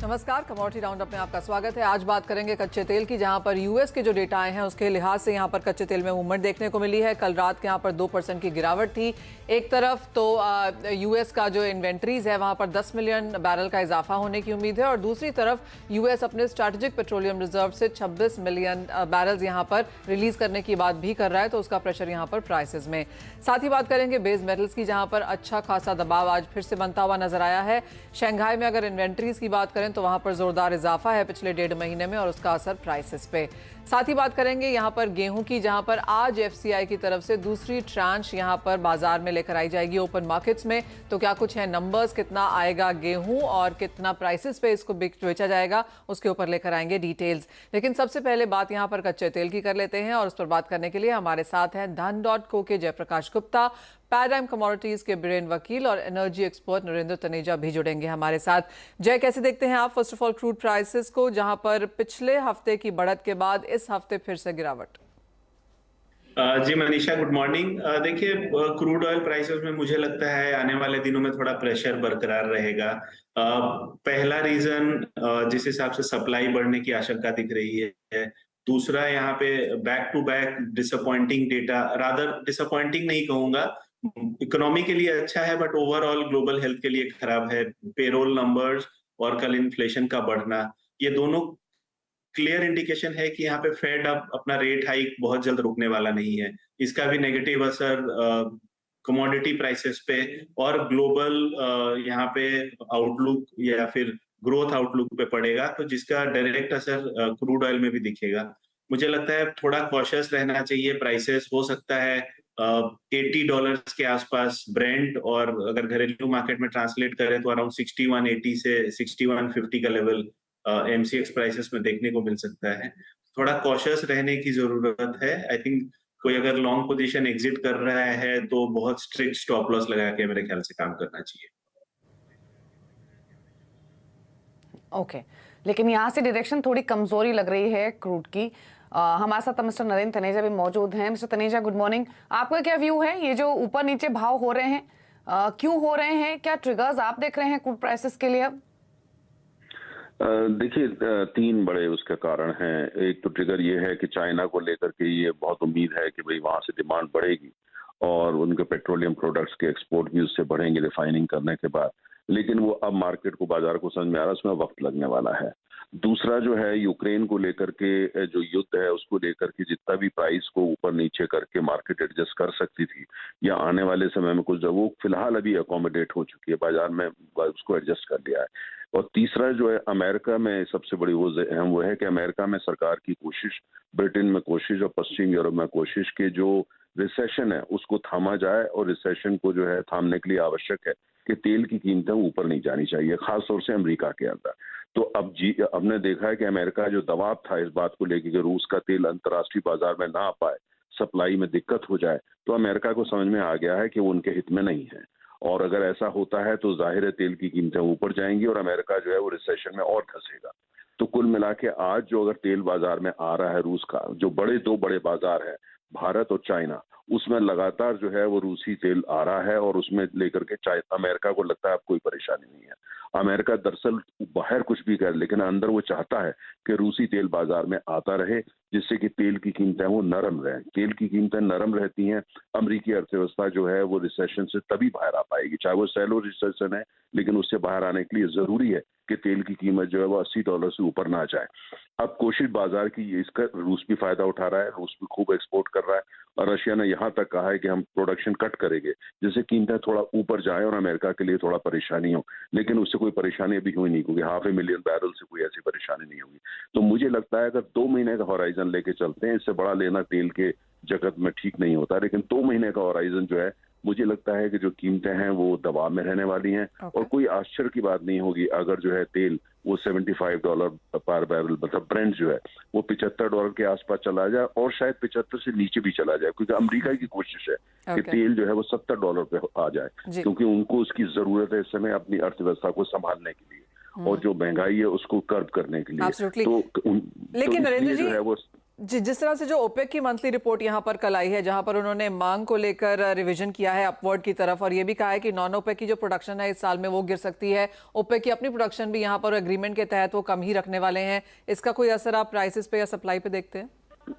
नमस्कार, commodity roundup में आपका स्वागत है। आज बात करेंगे कच्चे तेल की, जहां पर यूएस के जो डेटा आए हैं उसके लिहाज से यहां पर कच्चे तेल में मूवमेंट देखने को मिली है। कल रात के यहां पर 2% की गिरावट थी। एक तरफ तो यूएस का जो इन्वेंट्रीज है वहां पर 10 मिलियन बैरल का इजाफा होने की उम्मीद है, और दूसरी तरफ यूएस अपने स्ट्रैटेजिक पेट्रोलियम रिजर्व से 26 मिलियन बैरल्स यहां पर रिलीज करने की बात भी कर रहा है, तो उसका प्रेशर यहां पर प्राइसेस में। साथ ही बात करेंगे बेस मेटल्स की, जहां पर अच्छा खासा दबाव आज फिर से बनता हुआ नजर आया है। शंघाई में अगर इन्वेंट्रीज की बात करें तो वहां पर जोरदार इजाफा है पिछले 1.5 महीने में, और उसका असर प्राइसेस पे। साथ ही बात करेंगे यहां पर गेहूं की, जहां पर आज एफसीआई की तरफ से दूसरी ट्रांच यहां पर बाजार में लेकर आई जाएगी ओपन मार्केट्स में। तो क्या कुछ है नंबर्स, कितना आएगा गेहूं और कितना प्राइसेस पे इसको बेचा जाएगा, उसके ऊपर लेकर आएंगे डिटेल्स। लेकिन सबसे पहले बात यहां पर कच्चे तेल की कर लेते हैं, और उस पर बात करने के लिए हमारे साथ हैं धन.co के जयप्रकाश गुप्ता, पैराडाइम कमोडिटीज के बीरेन वकील और एनर्जी एक्सपर्ट नरेंद्र तनेजा भी जुड़ेंगे हमारे साथ। जय, कैसे देखते हैं आप first of all crude prices को, जहां पर पिछले हफ्ते की बढ़त के बाद इस हफ्ते फिर से गिरावट? जी मनीषा, गुड मॉर्निंग। देखिए, क्रूड ऑयल प्राइसेस में मुझे लगता है आने वाले दिनों में थोड़ा प्रेशर बरकरार रहेगा। पहला रीजन जिस हिसाब से सप्लाई बढ़ने की आशंका दिख रही है। दूसरा, यहाँ पे back to back disappointing data, rather disappointing नहीं कहूंगा, इकोनॉमी के लिए अच्छा है बट ओवरऑल ग्लोबल हेल्थ के लिए खराब है। पेरोल नंबर्स और कल इन्फ्लेशन का बढ़ना, ये दोनों क्लियर इंडिकेशन है कि यहाँ पे फेड अब अपना रेट हाइक बहुत जल्द रुकने वाला नहीं है। इसका भी नेगेटिव असर कमोडिटी प्राइसेस पे और ग्लोबल यहाँ पे आउटलुक या फिर ग्रोथ आउटलुक पे पड़ेगा, तो जिसका डायरेक्ट असर क्रूड ऑयल में भी दिखेगा। मुझे लगता है थोड़ा कॉशियस रहना चाहिए। प्राइसेस हो सकता है $80 के आसपास ब्रेंट, और अगर घरेलू मार्केट में ट्रांसलेट करें तो अराउंड 6180 से 6150 का लेवल एमसीएक्स प्राइसेस में देखने को मिल सकता है। थोड़ा कॉशियस रहने की जरूरत है। आई थिंक कोई अगर लॉन्ग पोजीशन एग्जिट कर रहा है तो बहुत स्ट्रिक्ट स्टॉप लॉस लगा के मेरे ख्याल से काम करना चाहिए। ओके, लेकिन यहाँ से डायरेक्शन थोड़ी कमजोरी लग रही है क्रूड की। हमारे साथ मिस्टर नरेंद्र तनेजा भी मौजूद हैं। Mister Taneja, good morning. आपका क्या व्यू है, ये जो ऊपर नीचे भाव हो रहे हैं, क्यों हो रहे हैं? क्या ट्रिगर्स आप देख रहे हैं क्रूड प्राइसेस के लिए अब? देखिए, तीन बड़े उसके कारण हैं। एक तो ट्रिगर ये है कि चाइना को लेकर के ये बहुत उम्मीद है कि भाई वहां से डिमांड बढ़ेगी और उनके पेट्रोलियम प्रोडक्ट्स के एक्सपोर्ट भी उससे बढ़ेंगे रिफाइनिंग करने के बाद। लेकिन वो अब मार्केट को, बाजार को समझ में आ रहा है उसमें वक्त लगने वाला है। दूसरा जो है, यूक्रेन को लेकर के जो युद्ध है उसको लेकर के जितना भी प्राइस को ऊपर नीचे करके मार्केट एडजस्ट कर सकती थी या आने वाले समय में कुछ, वो फिलहाल अभी अकोमोडेट हो चुकी है, बाजार में उसको एडजस्ट कर लिया है। और तीसरा जो है, अमेरिका में सबसे बड़ी वो है कि अमेरिका में सरकार की कोशिश, ब्रिटेन में कोशिश और पश्चिम यूरोप में कोशिश के जो रिसेशन है उसको थामा जाए, और रिसेशन को जो है थामने के लिए आवश्यक है कि तेल की कीमतें ऊपर नहीं जानी चाहिए, खासतौर से अमेरिका के अंदर। तो अब ने देखा है कि अमेरिका जो दबाव था इस बात को लेकर कि रूस का तेल अंतर्राष्ट्रीय बाजार में ना आ पाए, सप्लाई में दिक्कत हो जाए, तो अमेरिका को समझ में आ गया है कि वो उनके हित में नहीं है। और अगर ऐसा होता है तो जाहिर है तेल की कीमतें ऊपर जाएंगी और अमेरिका जो है वो रिसेशन में और धंसेगा। तो कुल मिला के आज जो अगर तेल बाजार में आ रहा है रूस का, जो दो बड़े बाजार है भारत और चाइना, उसमें लगातार जो है वो रूसी तेल आ रहा है, और उसमें लेकर के अमेरिका को लगता है अब कोई परेशानी नहीं है। अमेरिका दरअसल बाहर कुछ भी करे लेकिन अंदर वो चाहता है कि रूसी तेल बाजार में आता रहे, जिससे कि तेल की कीमतें वो नरम रहें। तेल की कीमतें नरम रहती हैं, अमेरिकी अर्थव्यवस्था जो है वो रिसेशन से तभी बाहर आ पाएगी, चाहे वो सैलो रिसेशन है, लेकिन उससे बाहर आने के लिए जरूरी है कि तेल की कीमत जो है वो $80 से ऊपर ना जाए। अब कोशिश बाजार की, इसका रूस भी फायदा उठा रहा है, रूस भी खूब एक्सपोर्ट कर रहा है, और रशिया ने यहाँ तक कहा है कि हम प्रोडक्शन कट करेंगे जिससे कीमतें थोड़ा ऊपर जाए और अमेरिका के लिए थोड़ा परेशानी हो। लेकिन उससे कोई परेशानी अभी हुई नहीं, क्योंकि 500,000 बैरल से कोई ऐसी परेशानी नहीं होगी। तो मुझे लगता है अगर 2 महीने का हॉराइजन लेके चलते हैं, इससे बड़ा लेना तेल के जगत में ठीक नहीं होता, लेकिन 2 महीने का हॉराइजन जो है, मुझे लगता है कि जो कीमतें हैं वो दबाव में रहने वाली हैं। और कोई आश्चर्य की बात नहीं होगी अगर जो है तेल वो $75 पर बैरल, मतलब ब्रेंट जो है वो $75 के आसपास चला जाए, और शायद 75 से नीचे भी चला जाए, क्योंकि अमेरिका की कोशिश है कि तेल जो है वो $70 पे आ जाए, क्योंकि उनको उसकी जरूरत है इस समय अपनी अर्थव्यवस्था को संभालने के लिए और जो महंगाई है उसको कर्ब करने के लिए। तो लेकिन नरेंद्र जी, जी, जिस तरह से जो ओपेक की मंथली रिपोर्ट यहाँ पर कल आई है, जहाँ पर उन्होंने मांग को लेकर रिवीजन किया है अपवर्ड की तरफ, और ये भी कहा है कि नॉन ओपेक की जो प्रोडक्शन है इस साल में वो गिर सकती है। ओपेक की अपनी प्रोडक्शन भी यहाँ पर एग्रीमेंट के तहत वो कम ही रखने वाले हैं। इसका कोई असर आप प्राइसेस पे या सप्लाई पे देखते हैं?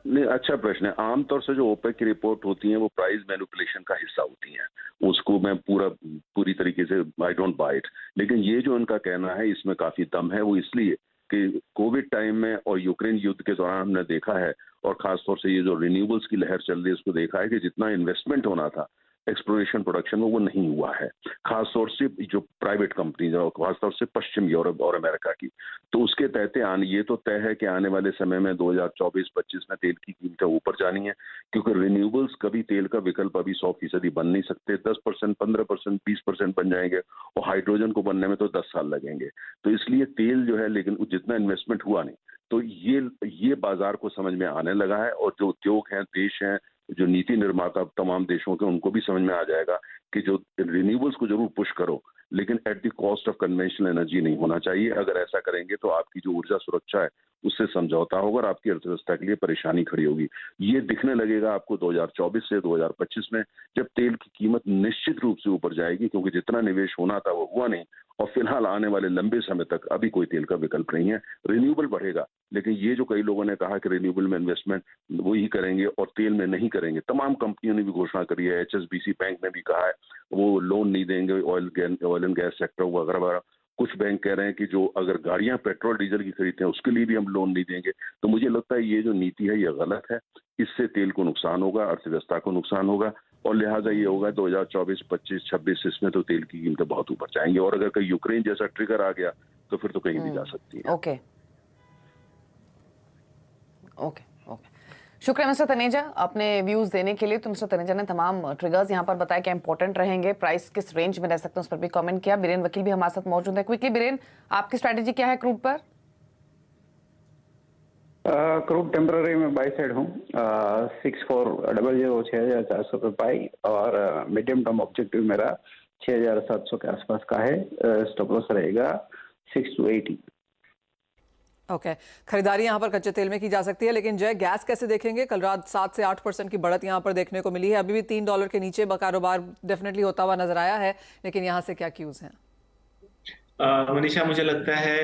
नहीं, अच्छा प्रश्न है। आमतौर से जो ओपेक की रिपोर्ट होती है वो प्राइस मैनिपुलेशन का हिस्सा होती है, उसको मैं पूरी तरीके से आई डोंट बाय इट। लेकिन ये जो उनका कहना है इसमें काफी दम है, वो इसलिए कि कोविड टाइम में और यूक्रेन युद्ध के दौरान हमने देखा है, और खासतौर से ये जो रिन्यूएबल्स की लहर चल रही है उसको देखा है कि जितना इन्वेस्टमेंट होना था एक्सप्लोरेशन प्रोडक्शन में वो नहीं हुआ है, खासतौर से जो प्राइवेट कंपनीज और खासतौर से पश्चिम यूरोप और अमेरिका की। तो उसके तहत ये तो तय है कि आने वाले समय में 2024-25 में तेल की कीमतें ऊपर जानी है, क्योंकि रिन्यूएबल्स कभी तेल का विकल्प अभी 100% बन नहीं सकते। 10%, 15%, 20% बन जाएंगे, और हाइड्रोजन को बनने में तो 10 साल लगेंगे। तो इसलिए तेल जो है, लेकिन जितना इन्वेस्टमेंट हुआ नहीं, तो ये बाजार को समझ में आने लगा है, और जो उद्योग हैं, देश हैं, जो नीति निर्माता तमाम देशों के, उनको भी समझ में आ जाएगा कि जो रिन्यूएबल्स को जरूर पुश करो, लेकिन at the cost of conventional energy नहीं होना चाहिए। अगर ऐसा करेंगे तो आपकी जो ऊर्जा सुरक्षा है उससे समझौता होगा और आपकी अर्थव्यवस्था के लिए परेशानी खड़ी होगी। ये दिखने लगेगा आपको 2024 से 2025 में, जब तेल की कीमत निश्चित रूप से ऊपर जाएगी, क्योंकि जितना निवेश होना था वो हुआ नहीं, और फिलहाल आने वाले लंबे समय तक अभी कोई तेल का विकल्प नहीं है। रिन्यूएबल बढ़ेगा, लेकिन ये जो कई लोगों ने कहा कि रिन्यूएबल में इन्वेस्टमेंट वही करेंगे और तेल में नहीं करेंगे, तमाम कंपनियों ने भी घोषणा करी है। HSBC बैंक ने भी कहा है वो लोन नहीं देंगे ऑयल एंड गैस सेक्टर वगैरह वगैरह। कुछ बैंक कह रहे हैं कि जो अगर गाड़ियां पेट्रोल डीजल की खरीदते हैं उसके लिए भी हम लोन नहीं देंगे। तो मुझे लगता है ये जो नीति है ये गलत है, इससे तेल को नुकसान होगा, अर्थव्यवस्था को नुकसान होगा, और लिहाजा ये होगा 2024, 25, 26 इसमें तो तेल की कीमतें बहुत ऊपर जाएंगी, और अगर कहीं यूक्रेन जैसा ट्रिगर आ गया तो फिर तो कहीं भी जा सकती है। ओके ओके ओके, शुक्रिया मिस्टर तनेजा अपने व्यूज देने के लिए। तो मिस्टर तनेजा ने तमाम ट्रिगर्स यहाँ पर बताया कि इंपॉर्टेंट रहेंगे, प्राइस किस रेंज में रह सकते हैं उस पर भी कमेंट किया। बीरेन वकील भी हमारे साथ मौजूद है। क्विकली बीरेन, आपकी स्ट्रैटेजी क्या है क्रूड पर? क्रूड टेम्पररी में बाई साइड हूँ, 6400 6400 पे बाई, और मीडियम टर्म ऑब्जेक्टिव मेरा 6700 के आसपास का है। स्टॉप लॉस रहेगा 6 to 80। ओके, खरीदारी यहाँ पर कच्चे तेल में की जा सकती है, लेकिन जय गैस कैसे देखेंगे? कल रात 7 से 8% की बढ़त यहाँ पर देखने को मिली है। अभी भी $3 के नीचे कारोबार डेफिनेटली होता हुआ नजर आया है, लेकिन यहाँ से क्या क्यूज हैं? मनीषा, मुझे लगता है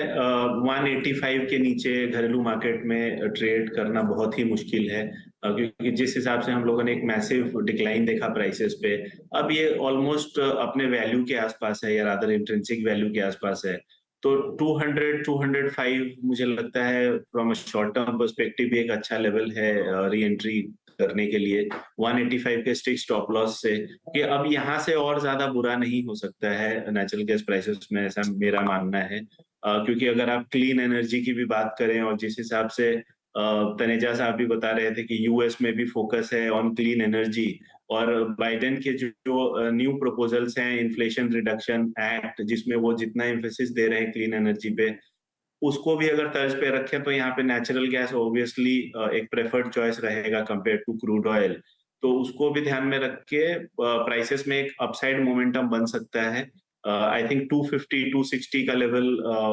185 के नीचे घरेलू मार्केट में ट्रेड करना बहुत ही मुश्किल है, क्योंकि जिस हिसाब से हम लोगों ने एक मैसिव डिक्लाइन देखा प्राइसेस पे, अब ये ऑलमोस्ट अपने वैल्यू के आसपास है, या रादर इंट्रिंसिक वैल्यू के आसपास है। तो 200, 205 मुझे लगता है from a short term perspective भी एक अच्छा लेवल है री एंट्री करने के लिए, 185 के स्ट्रिक्ट स्टॉप लॉस से, कि अब यहाँ से और ज्यादा बुरा नहीं हो सकता है नेचुरल गैस प्राइसेस में, ऐसा मेरा मानना है। क्योंकि अगर आप क्लीन एनर्जी की भी बात करें, और जिस हिसाब से तनेजा साहब भी बता रहे थे कि यूएस में भी फोकस है ऑन क्लीन एनर्जी, और बाइडेन के जो न्यू प्रपोजल्स हैं, इन्फ्लेशन रिडक्शन एक्ट, जिसमें वो जितना एम्फेसिस दे रहे हैं क्लीन एनर्जी पे, उसको भी अगर तर्ज पे रखें तो यहाँ पे नेचुरल गैस ऑब्वियसली एक प्रेफर्ड चॉइस रहेगा कंपेयर टू क्रूड ऑयल। तो उसको भी ध्यान में रख के प्राइसेस में एक अपसाइड मोमेंटम बन सकता है। आई थिंक 250, 260 का level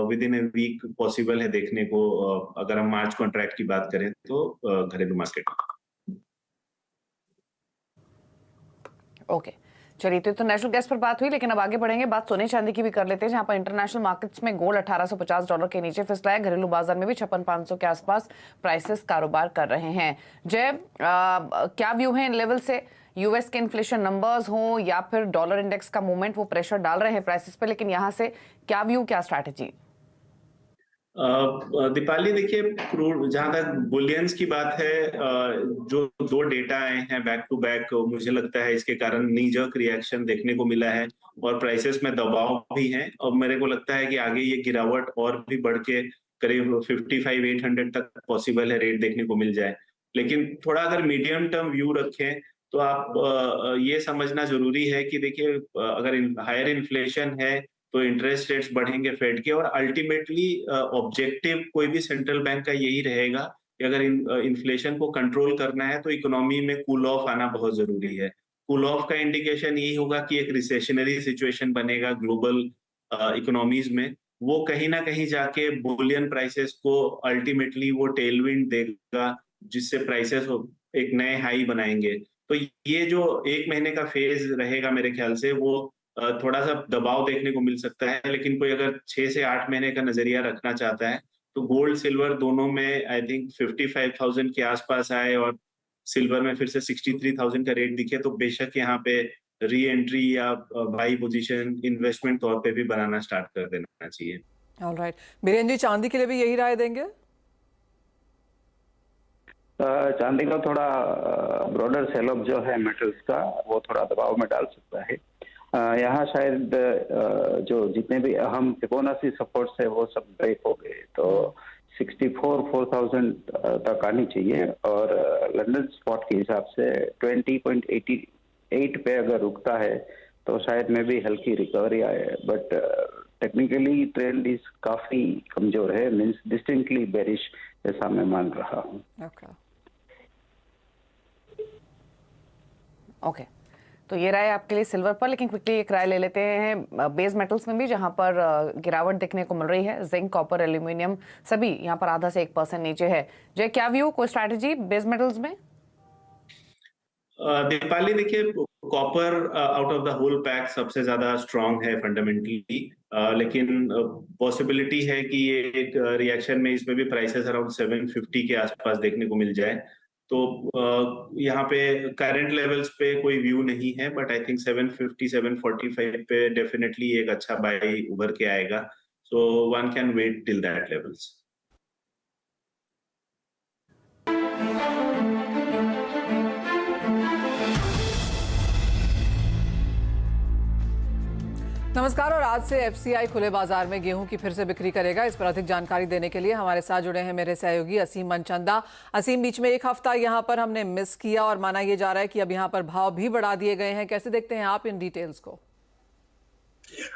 within a week possible है देखने को, अगर हम मार्च कॉन्ट्रैक्ट की बात करें तो घरेलू मार्केट। ओके, चलिए, तो नेशनल गैस पर बात हुई, लेकिन अब आगे बढ़ेंगे, बात सोने चांदी की भी कर लेते हैं, जहां पर इंटरनेशनल मार्केट्स में गोल्ड $1850 के नीचे फिसला है। घरेलू बाजार में भी 56,500 के आसपास प्राइसेस कारोबार कर रहे हैं। जय, क्या व्यू है इन लेवल से? यूएस के इन्फ्लेशन नंबर्स हों या फिर डॉलर इंडेक्स का मूवमेंट, वो प्रेशर डाल रहे हैं प्राइसेस पे, लेकिन यहाँ से क्या व्यू, क्या स्ट्रैटेजी? दीपाली, देखिए, क्रूड, जहां तक बुलियंस की बात है, जो दो डेटा आए हैं बैक टू बैक, मुझे लगता है इसके कारण नी जर्क रिएक्शन देखने को मिला है, और प्राइसेस में दबाव भी है, और मेरे को लगता है कि आगे ये गिरावट और भी बढ़ के करीब 55-800 तक पॉसिबल है रेट देखने को मिल जाए। लेकिन थोड़ा अगर मीडियम टर्म व्यू रखें तो आप ये समझना जरूरी है कि देखिए, अगर हायर इन्फ्लेशन है तो इंटरेस्ट रेट्स बढ़ेंगे फेड के, और अल्टीमेटली ऑब्जेक्टिव कोई भी सेंट्रल बैंक का यही रहेगा कि अगर इन्फ्लेशन को कंट्रोल करना है तो इकोनॉमी में कूल ऑफ आना बहुत जरूरी है। कूल ऑफ का इंडिकेशन यही होगा कि एक रिसेशनरी सिचुएशन बनेगा ग्लोबल इकोनॉमीज में, वो कहीं ना कहीं जाके बुलियन प्राइसेस को अल्टीमेटली वो टेलविंड देगा, जिससे प्राइसेस एक नए हाई बनाएंगे। तो ये जो 1 महीने का फेज रहेगा मेरे ख्याल से वो थोड़ा सा दबाव देखने को मिल सकता है, लेकिन कोई अगर 6 से 8 महीने का नजरिया रखना चाहता है तो गोल्ड सिल्वर दोनों में आई थिंक 55,000 के आसपास आए और सिल्वर में फिर से 63,000 का रेट दिखे तो बेशक यहाँ पे री एंट्री या बाई पोजीशन इन्वेस्टमेंट तौर पे भी बनाना स्टार्ट कर देना चाहिए। ऑलराइट, बीरेन जी चांदी के लिए भी यही राय देंगे? चांदी का थोड़ा ब्रॉडर सेल ऑफ जो है मेटल्स का वो थोड़ा दबाव में डाल सकता है। यहाँ शायद जो जितने भी अहम फिबोनाची सपोर्ट्स है वो सब ब्रेक हो गए, तो 64,400 तक आनी चाहिए और लंदन स्पॉट के हिसाब से 20.88 पे अगर रुकता है तो शायद में भी हल्की रिकवरी आए, बट टेक्निकली ट्रेंड इज काफी कमजोर है, मींस डिस्टिंक्टली बेरिश ऐसा मैं मान रहा हूँ। ओके, तो ये राय आपके लिए सिल्वर पर, लेकिन क्विकली एक राय ले लेते हैं बेस मेटल्स में भी, जहां पर गिरावट देखने को मिल रही है। जिंक, कॉपर, एल्यूमिनियम सभी यहां पर आधा से 1% नीचे है। जय, क्या व्यू, कोई स्ट्रैटेजी बेस मेटल्स में? दीपाली देखिए, copper out of the whole pack सबसे ज्यादा स्ट्रांग है फंडामेंटली, लेकिन पॉसिबिलिटी है कि ये एक रिएक्शन में इसमें भी प्राइसेस अराउंड 750 के आसपास देखने को मिल जाए। तो यहाँ पे करंट लेवल्स पे कोई व्यू नहीं है, बट आई थिंक 750 745 पे डेफिनेटली एक अच्छा बाय उभर के आएगा, so one can wait till that levels. नमस्कार, और आज से एफसीआई खुले बाजार में गेहूं की फिर से बिक्री करेगा। इस पर अधिक जानकारी देने के लिए हमारे साथ जुड़े हैं मेरे सहयोगी असीम मनचंदा। असीम, बीच में एक हफ्ता यहां पर हमने मिस किया और माना यह जा रहा है कि अब यहां पर भाव भी बढ़ा दिए गए हैं। कैसे देखते हैं आप इन डिटेल्स को?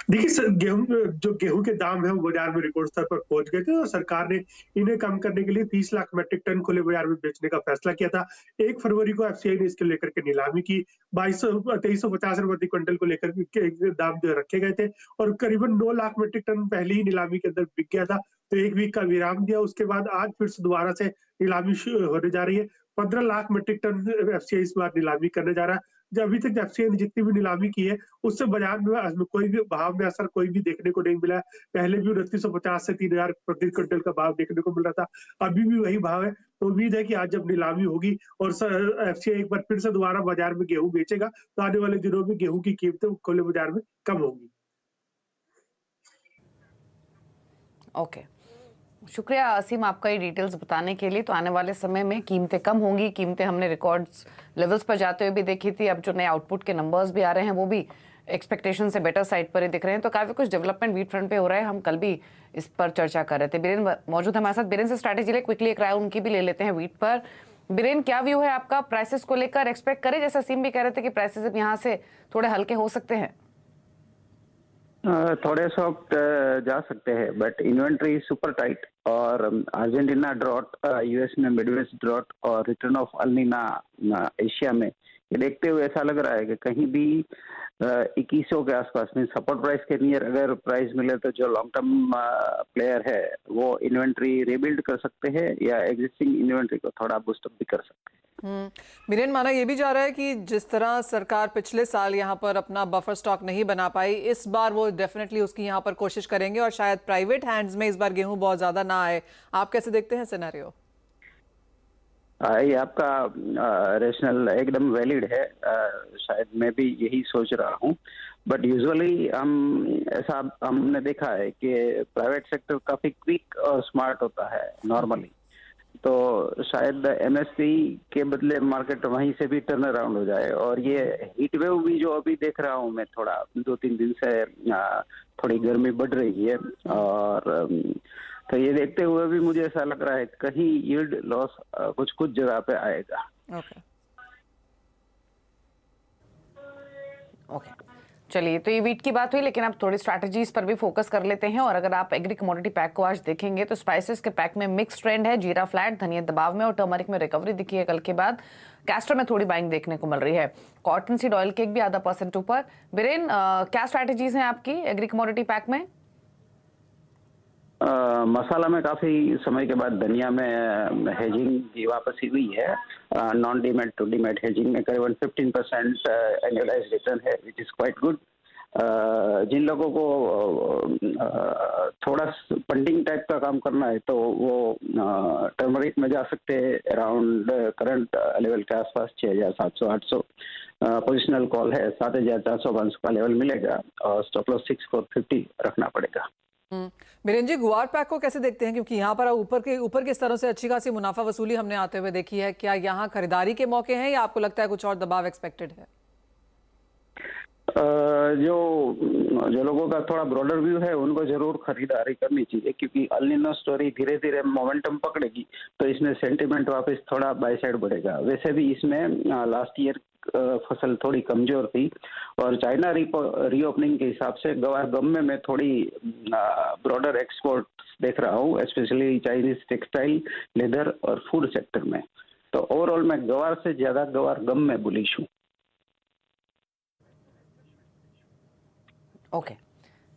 देखिए सर, गेहूं के दाम है वो बाजार में रिकॉर्ड स्तर पर पहुंच गए थे और सरकार ने इन्हें कम करने के लिए 30 लाख मीट्रिक टन खुले बाजार में बेचने का फैसला किया था। 1 फरवरी को एफसीआई ने इसके लेकर के नीलामी की। 2350 रुपए प्रति क्विंटल को लेकर के दाम जो रखे गए थे और करीबन 9 लाख मीट्रिक टन पहले ही नीलामी के अंदर बिक गया था, तो एक वीक का विराम दिया। उसके बाद आज फिर से दोबारा से नीलामी होने जा रही है। 15 लाख मीट्रिक टन एफसीआई इस बार नीलामी करने जा रहा है। जो अभी तक एफसीआई ने जितनी भी नीलामी की है उससे बाजार में कोई भी भाव में असर कोई भी देखने को नहीं मिला। पहले भी 2950 से 3000 प्रति क्विंटल का भाव देखने को मिल रहा था, अभी भी वही भाव है। तो उम्मीद है कि आज जब नीलामी होगी और एफसीआई एक बार फिर से दोबारा बाजार में गेहूं बेचेगा तो आने वाले दिनों में गेहूं की कीमतें खुले बाजार में कम होंगी। ओके, शुक्रिया असीम आपका ये डिटेल्स बताने के लिए। तो आने वाले समय में कीमतें कम होंगी। कीमतें हमने रिकॉर्ड्स लेवल्स पर जाते हुए भी देखी थी। अब जो नए आउटपुट के नंबर्स भी आ रहे हैं वो भी एक्सपेक्टेशन से बेटर साइड पर ही दिख रहे हैं। तो काफी कुछ डेवलपमेंट व्हीट फ्रंट पे हो रहा है। हम कल भी इस पर चर्चा कर रहे थे। बीरेन मौजूद है हमारे साथ। बीरेन से स्ट्रैटेजी ले क्विकली एक राय उनकी भी ले लेते हैं व्हीट पर। बीरेन, क्या व्यू है आपका प्राइसेस को लेकर? एक्सपेक्ट करें, जैसा असीम भी कह रहे थे कि प्राइसेस अब यहाँ से थोड़े हल्के हो सकते हैं? थोड़े सॉफ्ट जा सकते हैं, बट इन्वेंट्री सुपर टाइट और अर्जेंटीना ड्रॉट, यूएस में मिडवेस्ट ड्रॉट और return of El Nino Asia में, ये देखते हुए ऐसा लग रहा है कि कहीं भी 2100 के आसपास में सपोर्ट प्राइस के नियर अगर प्राइस मिले तो जो लॉन्ग टर्म प्लेयर है वो इन्वेंट्री रिबिल्ड कर सकते हैं या एग्जिस्टिंग इन्वेंट्री को थोड़ा बूस्टअप भी कर सकते हैं। बीरेन, माना ये भी जा रहा है कि जिस तरह सरकार पिछले साल यहाँ पर अपना बफर स्टॉक नहीं बना पाई, इस बार वो डेफिनेटली उसकी यहाँ पर कोशिश करेंगे और शायद प्राइवेट हैंड्स में इस बार गेहूं बहुत ज्यादा ना आए। आप कैसे देखते हैं सिनेरियो? ये आपका रेशनल एकदम वैलिड है। शायद मैं भी यही सोच रहा हूँ, बट यूजुअली हमने देखा है कि प्राइवेट सेक्टर काफी क्विक और स्मार्ट होता है नॉर्मली, तो शायद एमएसपी के बदले मार्केट वहीं से भी टर्न अराउंड हो जाए। और ये हीट वेव भी जो अभी देख रहा हूँ मैं, थोड़ा 2-3 दिन से थोड़ी गर्मी बढ़ रही है और तो ये देखते हुए भी मुझे ऐसा लग रहा है कहीं यील्ड लॉस कुछ जगह पे आएगा। ओके, चलिए, तो ये वीट की बात हुई, लेकिन अब थोड़ी स्ट्रैटेजीज पर भी फोकस कर लेते हैं। और अगर आप एग्री कमोडिटी पैक को आज देखेंगे तो स्पाइसेस के पैक में मिक्स ट्रेंड है। जीरा फ्लैट, धनिया दबाव में और टर्मरिक में रिकवरी दिखी है कल के बाद। कैस्टर में थोड़ी बाइंग देखने को मिल रही है। कॉटन सीड ऑयल केक भी 0.5% ऊपर। बीरेन, क्या स्ट्रैटेजीज हैं आपकी एग्री कमोडिटी पैक में? मसाला में काफी समय के बाद धनिया में हेजिंग की वापसी हुई है। Non demat to demat hedging में करीबन 15% एनुअलाइज रिटर्न है, विच इज क्वाइट गुड। जिन लोगों को थोड़ा फंडिंग टाइप का काम करना है तो वो टर्मरिक में जा सकते हैं। अराउंड करंट लेवल के आसपास 6,700-800 पोजिशनल कॉल है। 7,400 का लेवल मिलेगा और स्टॉप लॉस 6,450 रखना पड़ेगा। बीरेन जी, गुआर पैक को कैसे देखते हैं, क्योंकि यहाँ पर ऊपर के स्तरों से अच्छी खासी मुनाफा वसूली हमने आते हुए देखी है। क्या यहाँ खरीदारी के मौके हैं या आपको लगता है कुछ और दबाव एक्सपेक्टेड है? जो लोगों का थोड़ा ब्रॉडर व्यू है उनको जरूर खरीदारी करनी चाहिए, क्योंकि अल नीनो स्टोरी धीरे धीरे मोमेंटम पकड़ेगी तो इसमें सेंटिमेंट वापस थोड़ा बाय साइड बढ़ेगा। वैसे भी इसमें लास्ट ईयर फसल थोड़ी कमजोर थी और चाइना रीओपनिंग के हिसाब से गवार गम में मैं थोड़ी ब्रॉडर एक्सपोर्ट देख रहा हूँ, स्पेशली चाइनीज टेक्सटाइल, लेदर और फूड सेक्टर में। तो ओवरऑल मैं गवार से ज्यादा गवार गम में बुलिश हूँ। ओके,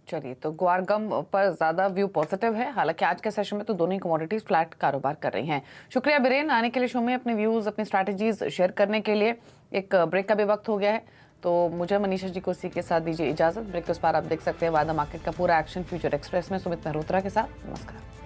चलिए, तो ग्वार गम पर ज़्यादा व्यू पॉजिटिव है। हालांकि आज के सेशन में तो दोनों ही कमोडिटीज़ फ्लैट कारोबार कर रही हैं। शुक्रिया बीरेन, आने के लिए शो में अपने व्यूज़, अपनी स्ट्रैटेजीज शेयर करने के लिए। एक ब्रेक का भी वक्त हो गया है, तो मुझे मनीषा जी को इसी के साथ दीजिए इजाज़त। ब्रेक के उस पार आप देख सकते हैं वादा मार्केट का पूरा एक्शन फ्यूचर एक्सप्रेस में सुमित मेहरोत्रा के साथ। नमस्कार।